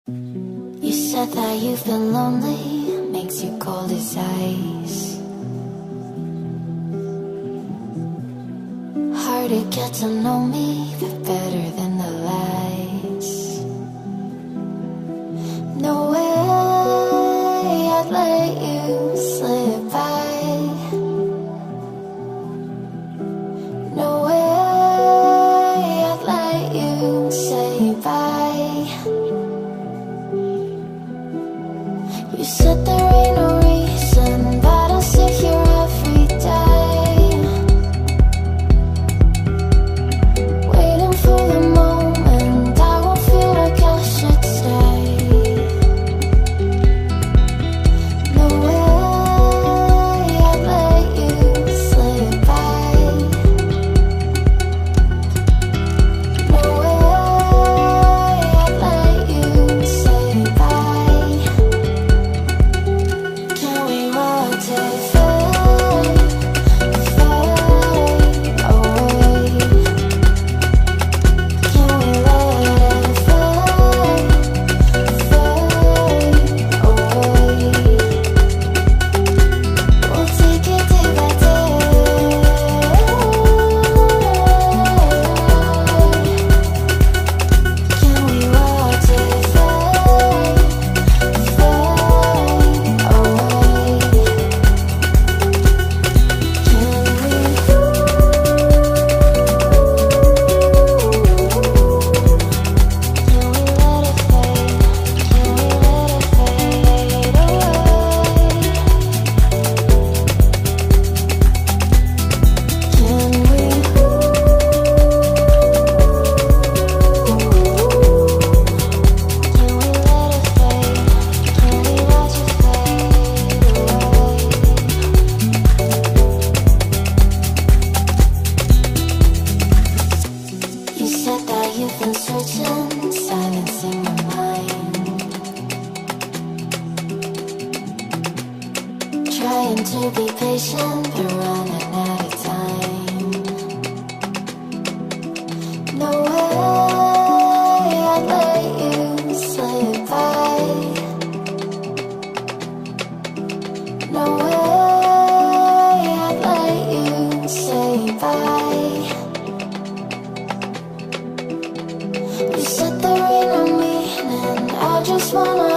You said that you've been lonely, makes you cold as ice. Hard to get to know me, but better than the lies. No way I'd let you slip by. No way I'd let you say bye. You said there ain't no reason, but I'll sit here every day, waiting for the moment I won't feel like I should stay. No way I'd let you slip by. No way I'd let you say bye. Can we watch it fade, fade away? Can we let it fade, fade away? We'll take it day by day. Can we watch it fade, fade away? You said that you've been searching, silencing your mind, trying to be patient, but running out of time. No way I'd let you slip by. No way I'd let you say bye. You said there ain't no meaning, I just wanna